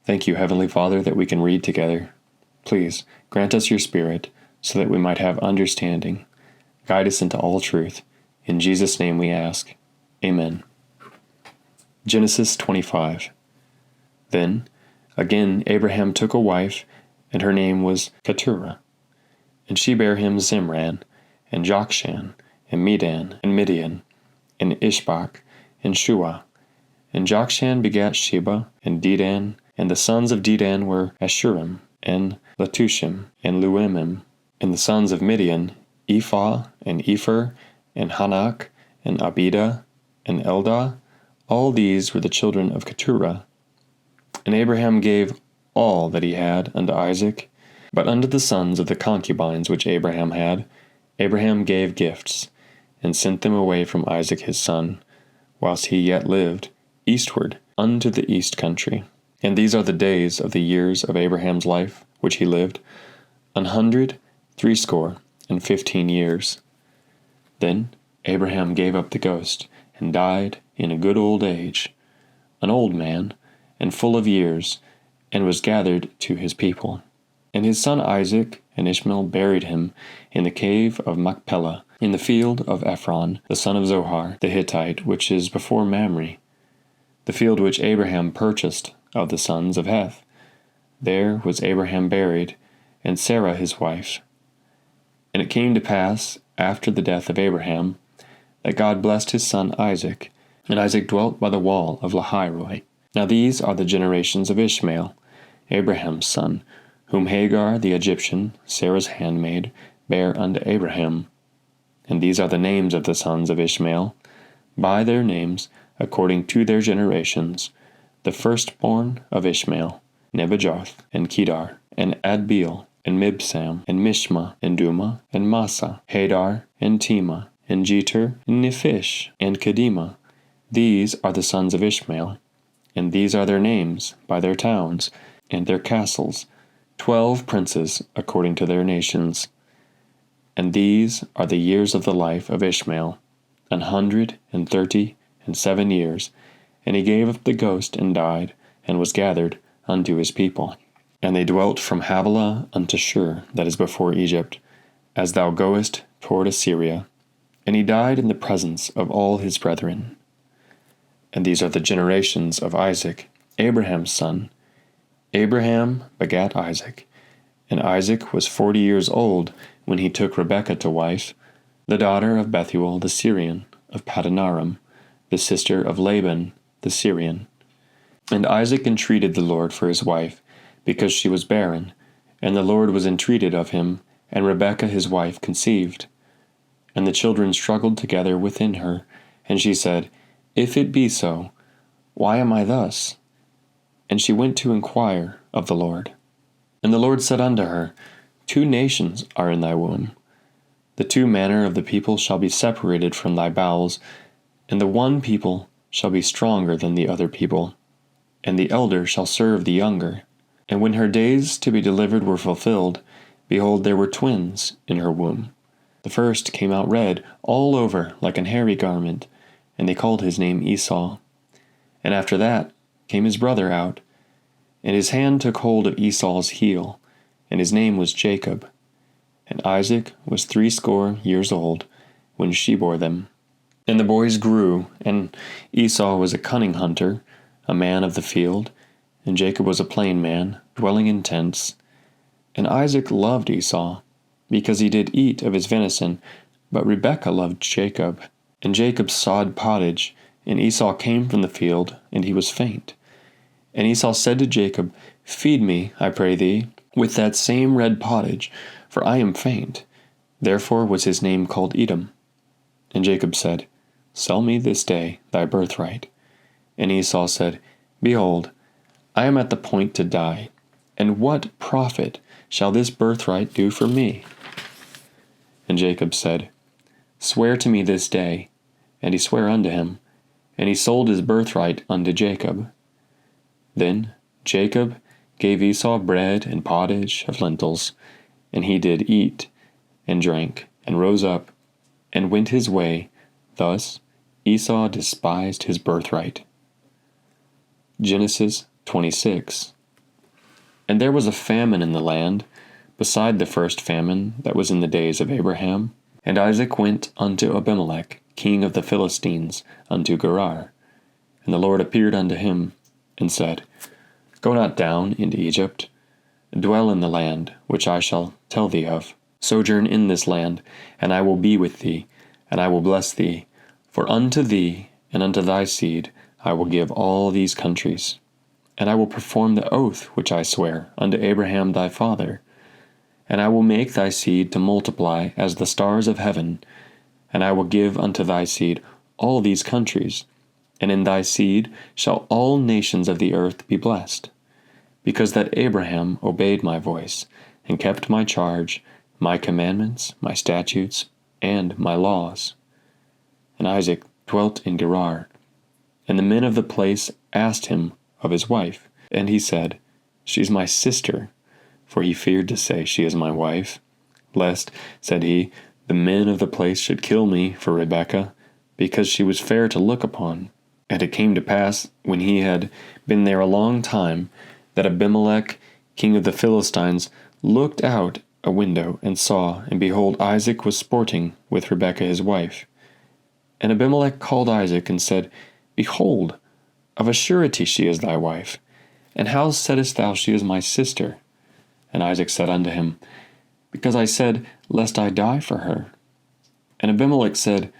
Thank you, Heavenly Father, that we can read together. Please grant us your Spirit so that we might have understanding. Guide us into all truth. In Jesus' name we ask. Amen. Genesis 25. Then, again, Abraham took a wife, and her name was Keturah. And she bare him Zimran, and Jokshan, and Medan, and Midian, and Ishbak, and Shua. And Jokshan begat Sheba, and Dedan, and the sons of Dedan were Ashurim, and Letushim, and Luimim. And the sons of Midian, Ephah, and Epher, and Hanak, and Abida, and Eldah. All these were the children of Keturah. And Abraham gave all that he had unto Isaac. But unto the sons of the concubines which Abraham had, Abraham gave gifts, and sent them away from Isaac his son, whilst he yet lived, eastward unto the east country. And these are the days of the years of Abraham's life, which he lived, 160 years. Then Abraham gave up the ghost, and died in a good old age, an old man, and full of years, and was gathered to his people. And his son Isaac and Ishmael buried him in the cave of Machpelah, in the field of Ephron, the son of Zohar, the Hittite, which is before Mamre, the field which Abraham purchased of the sons of Heth. There was Abraham buried, and Sarah his wife. And it came to pass, after the death of Abraham, that God blessed his son Isaac, and Isaac dwelt by the wall of Lahairoi. Now these are the generations of Ishmael, Abraham's son, whom Hagar the Egyptian, Sarah's handmaid, bare unto Abraham. And these are the names of the sons of Ishmael, by their names, according to their generations: the firstborn of Ishmael, Nebajoth, and Kedar, and Adbeel, and Mibsam, and Mishma, and Duma, and Massa, Hadar, and Tema, and Jeter, and Nephish, and Kedema. These are the sons of Ishmael, and these are their names, by their towns, and their castles, 12 princes according to their nations. And these are the years of the life of Ishmael, 137 years. And he gave up the ghost and died, and was gathered unto his people. And they dwelt from Havilah unto Shur, that is before Egypt, as thou goest toward Assyria. And he died in the presence of all his brethren. And these are the generations of Isaac, Abraham's son. Abraham begat Isaac, and Isaac was 40 years old when he took Rebekah to wife, the daughter of Bethuel the Syrian, of Padanaram, the sister of Laban the Syrian. And Isaac entreated the Lord for his wife, because she was barren, and the Lord was entreated of him, and Rebekah his wife conceived. And the children struggled together within her, and she said, If it be so, why am I thus? And she went to inquire of the Lord. And the Lord said unto her, 2 nations are in thy womb. The 2 manner of the people shall be separated from thy bowels, and the one people shall be stronger than the other people, and the elder shall serve the younger. And when her days to be delivered were fulfilled, behold, there were twins in her womb. The first came out red all over like an hairy garment, and they called his name Esau. And after that came his brother out, and his hand took hold of Esau's heel, and his name was Jacob. And Isaac was 80 years old when she bore them. And the boys grew, and Esau was a cunning hunter, a man of the field, and Jacob was a plain man, dwelling in tents. And Isaac loved Esau, because he did eat of his venison, but Rebekah loved Jacob. And Jacob sawed pottage, and Esau came from the field, and he was faint. And Esau said to Jacob, Feed me, I pray thee, with that same red pottage, for I am faint. Therefore was his name called Edom. And Jacob said, Sell me this day thy birthright. And Esau said, Behold, I am at the point to die, and what profit shall this birthright do for me? And Jacob said, Swear to me this day. And he sware unto him, and he sold his birthright unto Jacob. Then Jacob gave Esau bread and pottage of lentils, and he did eat, and drank, and rose up, and went his way. Thus Esau despised his birthright. Genesis 26. And there was a famine in the land, beside the first famine that was in the days of Abraham. And Isaac went unto Abimelech, king of the Philistines, unto Gerar. And the Lord appeared unto him, and said, Go not down into Egypt, dwell in the land which I shall tell thee of. Sojourn in this land, and I will be with thee, and I will bless thee. For unto thee and unto thy seed I will give all these countries. And I will perform the oath which I swear unto Abraham thy father. And I will make thy seed to multiply as the stars of heaven. And I will give unto thy seed all these countries. And in thy seed shall all nations of the earth be blessed. Because that Abraham obeyed my voice, and kept my charge, my commandments, my statutes, and my laws. And Isaac dwelt in Gerar. And the men of the place asked him of his wife. And he said, She is my sister. For he feared to say, She is my wife. Lest, said he, the men of the place should kill me for Rebekah, because she was fair to look upon. And it came to pass, when he had been there a long time, that Abimelech, king of the Philistines, looked out a window, and saw, and behold, Isaac was sporting with Rebekah his wife. And Abimelech called Isaac, and said, Behold, of a surety she is thy wife. And how saidst thou, She is my sister? And Isaac said unto him, Because I said, Lest I die for her. And Abimelech said,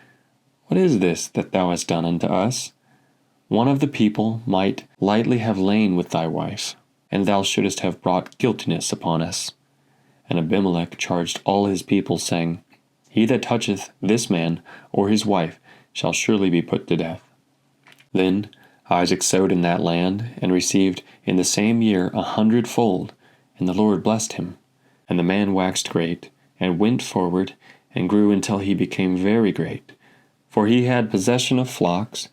What is this that thou hast done unto us? One of the people might lightly have lain with thy wife, and thou shouldest have brought guiltiness upon us. And Abimelech charged all his people, saying, He that toucheth this man or his wife shall surely be put to death. Then Isaac sowed in that land, and received in the same year 100-fold, and the Lord blessed him. And the man waxed great, and went forward, and grew until he became very great. For he had possession of flocks,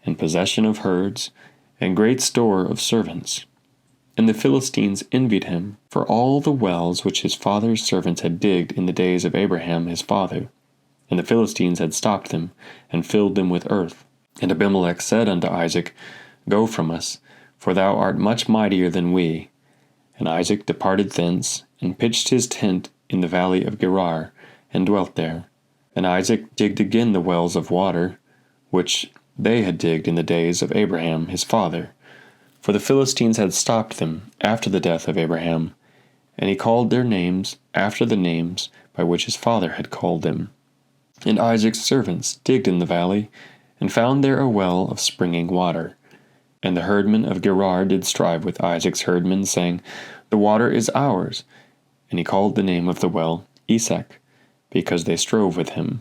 and possession of herds, and great store of servants. And the Philistines envied him for all the wells which his father's servants had digged in the days of Abraham his father. And the Philistines had stopped them, and filled them with earth. And Abimelech said unto Isaac, Go from us, for thou art much mightier than we. And Isaac departed thence, and pitched his tent in the valley of Gerar, and dwelt there. And Isaac digged again the wells of water, which they had digged in the days of Abraham his father. For the Philistines had stopped them after the death of Abraham, and he called their names after the names by which his father had called them. And Isaac's servants digged in the valley, and found there a well of springing water. And the herdmen of Gerar did strive with Isaac's herdmen, saying, The water is ours. And he called the name of the well Esek, because they strove with him.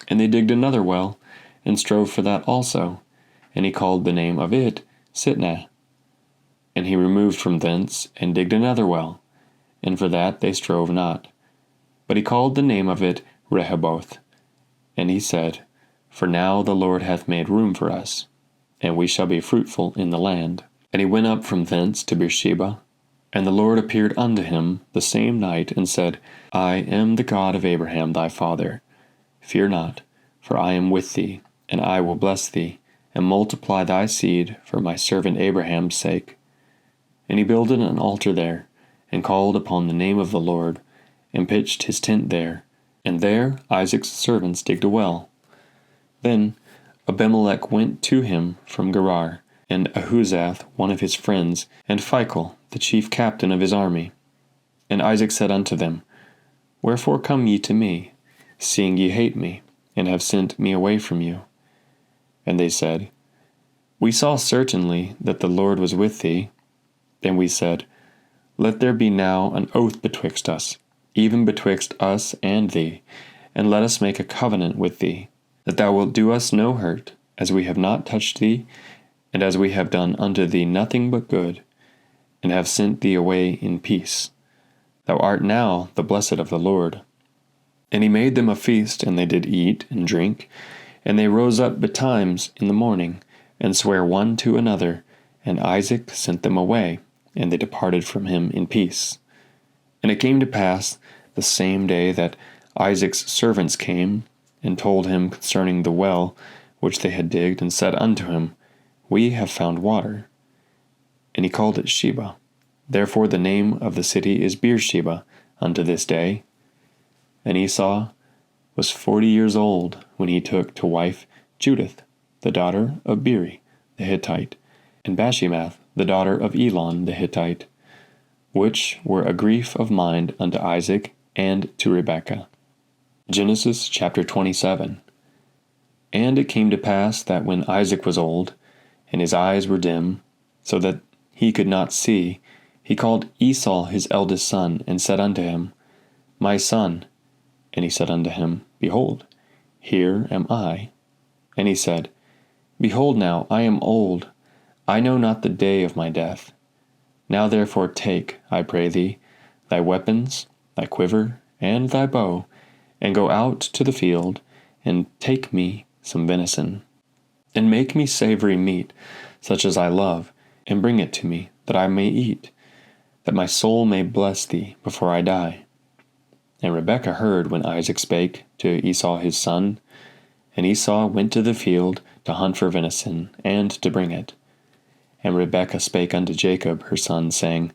And they digged another well, and strove for that also. And he called the name of it Sitnah. And he removed from thence, and digged another well, and for that they strove not. But he called the name of it Rehoboth. And he said, For now the Lord hath made room for us, and we shall be fruitful in the land. And he went up from thence to Beersheba. And the Lord appeared unto him the same night, and said, I am the God of Abraham thy father. Fear not, for I am with thee, and I will bless thee, and multiply thy seed for my servant Abraham's sake. And he builded an altar there, and called upon the name of the Lord, and pitched his tent there. And there Isaac's servants digged a well. Then Abimelech went to him from Gerar, and Ahuzath one of his friends, and Phicol the chief captain of his army. And Isaac said unto them, Wherefore come ye to me, seeing ye hate me, and have sent me away from you? And they said, We saw certainly that the Lord was with thee. And we said, Let there be now an oath betwixt us, even betwixt us and thee, and let us make a covenant with thee, that thou wilt do us no hurt, as we have not touched thee, and as we have done unto thee nothing but good, and have sent thee away in peace. Thou art now the blessed of the Lord. And he made them a feast, and they did eat and drink, and they rose up betimes in the morning, and sware one to another, and Isaac sent them away, and they departed from him in peace. And it came to pass the same day that Isaac's servants came, and told him concerning the well which they had digged, and said unto him, We have found water. And he called it Sheba, Therefore the name of the city is Beersheba unto this day. And Esau was 40 years old when he took to wife Judith, the daughter of Beeri the Hittite, and Bashemath, the daughter of Elon the Hittite, which were a grief of mind unto Isaac and to Rebekah. Genesis chapter 27. And it came to pass that when Isaac was old, and his eyes were dim, so that he could not see, he called Esau his eldest son, and said unto him, My son. And he said unto him, Behold, here am I. And he said, Behold now, I am old, I know not the day of my death. Now therefore take, I pray thee, thy weapons, thy quiver, and thy bow, and go out to the field, and take me some venison, and make me savory meat, such as I love, and bring it to me, that I may eat, that my soul may bless thee before I die. And Rebekah heard when Isaac spake to Esau his son, and Esau went to the field to hunt for venison, and to bring it. And Rebekah spake unto Jacob her son, saying,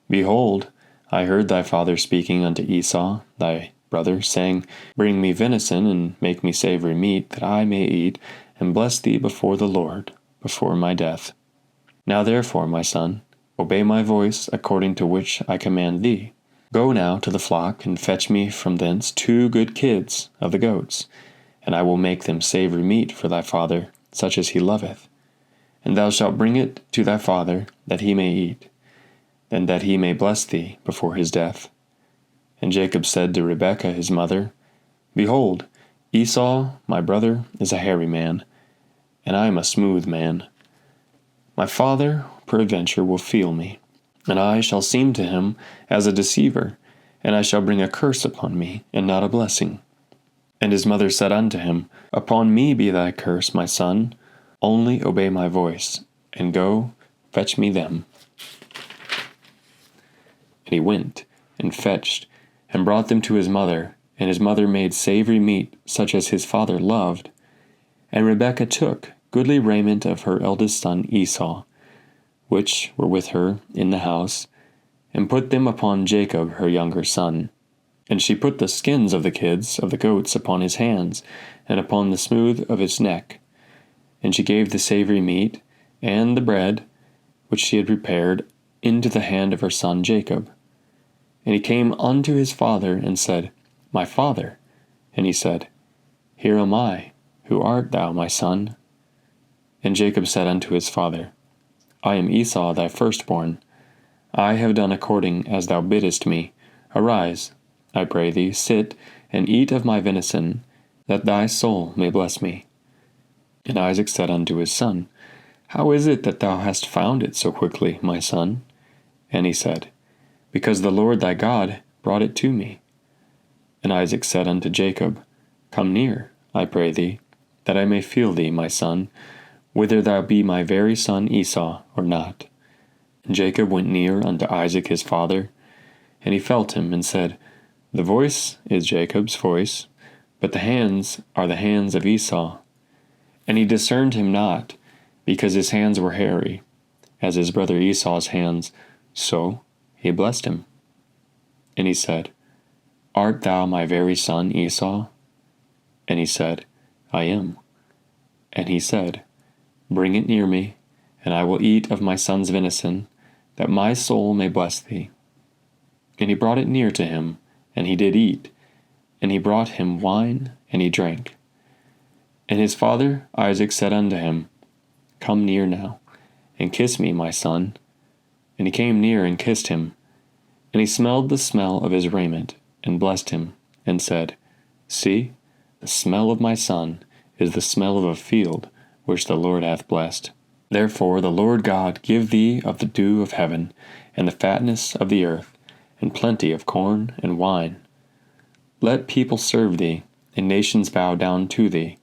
Behold, I heard thy father speaking unto Esau thy brother, saying, Bring me venison, and make me savory meat, that I may eat, and bless thee before the Lord, before my death. Now therefore, my son, obey my voice, according to which I command thee. Go now to the flock, and fetch me from thence 2 good kids of the goats, and I will make them savory meat for thy father, such as he loveth. And thou shalt bring it to thy father, that he may eat, and that he may bless thee before his death. And Jacob said to Rebekah his mother, Behold, Esau my brother is a hairy man, and I am a smooth man. My father peradventure will feel me, and I shall seem to him as a deceiver, and I shall bring a curse upon me, and not a blessing. And his mother said unto him, Upon me be thy curse, my son, only obey my voice, and go fetch me them. And he went, and fetched, and brought them to his mother, and his mother made savory meat, such as his father loved. And Rebekah took goodly raiment of her eldest son Esau, which were with her in the house, and put them upon Jacob her younger son. And she put the skins of the kids of the goats upon his hands, and upon the smooth of his neck. And she gave the savory meat, and the bread, which she had prepared, into the hand of her son Jacob. And he came unto his father, and said, My father. And he said, Here am I. Who art thou, my son? And Jacob said unto his father, I am Esau thy firstborn. I have done according as thou biddest me. Arise, I pray thee, sit, and eat of my venison, that thy soul may bless me. And Isaac said unto his son, How is it that thou hast found it so quickly, my son? And he said, Because the Lord thy God brought it to me. And Isaac said unto Jacob, Come near, I pray thee, that I may feel thee, my son, whether thou be my very son Esau or not. And Jacob went near unto Isaac his father, and he felt him, and said, The voice is Jacob's voice, but the hands are the hands of Esau. And he discerned him not, because his hands were hairy, as his brother Esau's hands, so he blessed him. And he said, Art thou my very son Esau? And he said, I am. And he said, Bring it near me, and I will eat of my son's venison, that my soul may bless thee. And he brought it near to him, and he did eat, and he brought him wine, and he drank. And his father Isaac said unto him, Come near now, and kiss me, my son. And he came near and kissed him. And he smelled the smell of his raiment, and blessed him, and said, See, the smell of my son is the smell of a field which the Lord hath blessed. Therefore the Lord God give thee of the dew of heaven, and the fatness of the earth, and plenty of corn and wine. Let people serve thee, and nations bow down to thee.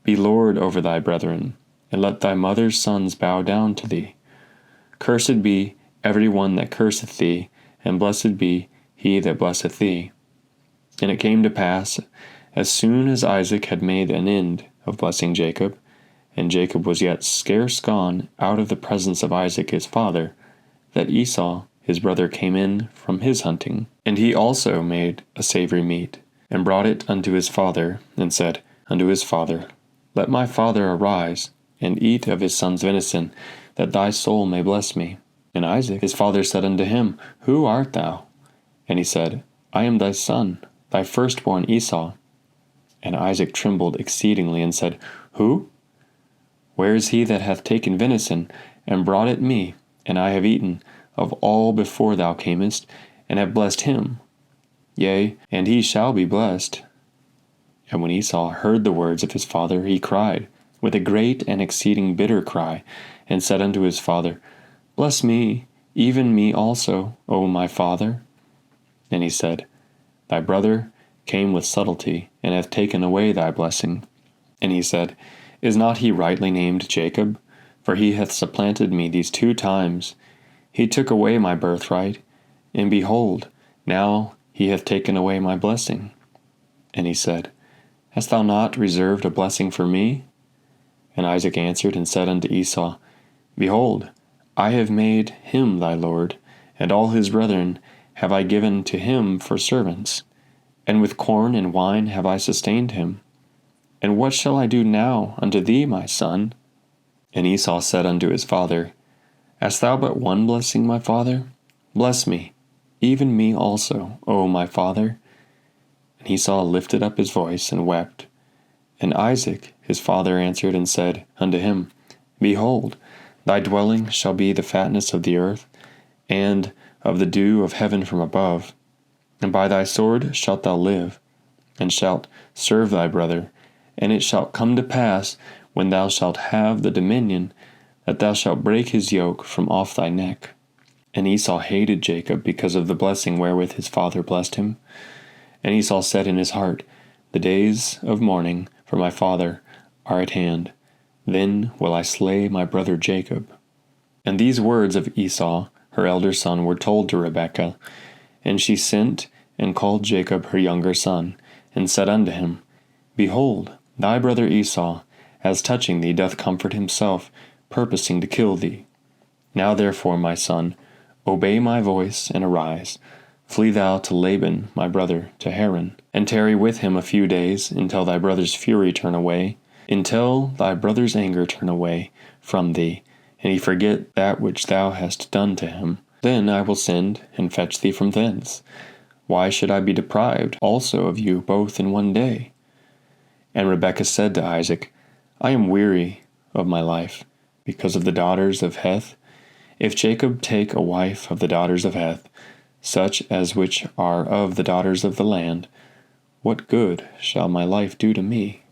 Be Lord over thy brethren, and let thy mother's sons bow down to thee. Cursed be every one that curseth thee, and blessed be he that blesseth thee. And it came to pass, as soon as Isaac had made an end of blessing Jacob, and Jacob was yet scarce gone out of the presence of Isaac his father, that Esau his brother came in from his hunting. And he also made a savory meat, and brought it unto his father, and said unto his father, Let my father arise, and eat of his son's venison, that thy soul may bless me. And Isaac his father said unto him, Who art thou? And he said, I am thy son, thy firstborn Esau. And Isaac trembled exceedingly, and said, Who? Where is he that hath taken venison, and brought it me? And I have eaten of all before thou camest, and have blessed him. Yea, and he shall be blessed. And when Esau heard the words of his father, he cried with a great and exceeding bitter cry, and said unto his father, Bless me, even me also, O my father. And he said, Thy brother came with subtlety, and hath taken away thy blessing. And he said, Is not he rightly named Jacob? For he hath supplanted me these 2 times. He took away my birthright, and behold, now he hath taken away my blessing. And he said, Hast thou not reserved a blessing for me? And Isaac answered and said unto Esau, Behold, I have made him thy lord, and all his brethren have I given to him for servants, and with corn and wine have I sustained him. And what shall I do now unto thee, my son? And Esau said unto his father, Hast thou but one blessing, my father? Bless me, even me also, O my father. And Esau lifted up his voice and wept. And Isaac his father answered and said unto him, Behold, thy dwelling shall be the fatness of the earth, and of the dew of heaven from above. And by thy sword shalt thou live, and shalt serve thy brother. And it shall come to pass, when thou shalt have the dominion, that thou shalt break his yoke from off thy neck. And Esau hated Jacob because of the blessing wherewith his father blessed him. And Esau said in his heart, The days of mourning for my father are at hand. Then will I slay my brother Jacob. And these words of Esau, her elder son, were told to Rebekah. And she sent and called Jacob her younger son, and said unto him, Behold, thy brother Esau, as touching thee, doth comfort himself, purposing to kill thee. Now therefore, my son, obey my voice, and arise. Flee thou to Laban my brother, to Haran, and tarry with him a few days, until thy brother's fury turn away, until thy brother's anger turn away from thee, and he forget that which thou hast done to him. Then I will send and fetch thee from thence. Why should I be deprived also of you both in one day? And Rebekah said to Isaac, I am weary of my life, because of the daughters of Heth. If Jacob take a wife of the daughters of Heth, such as which are of the daughters of the land, what good shall my life do to me?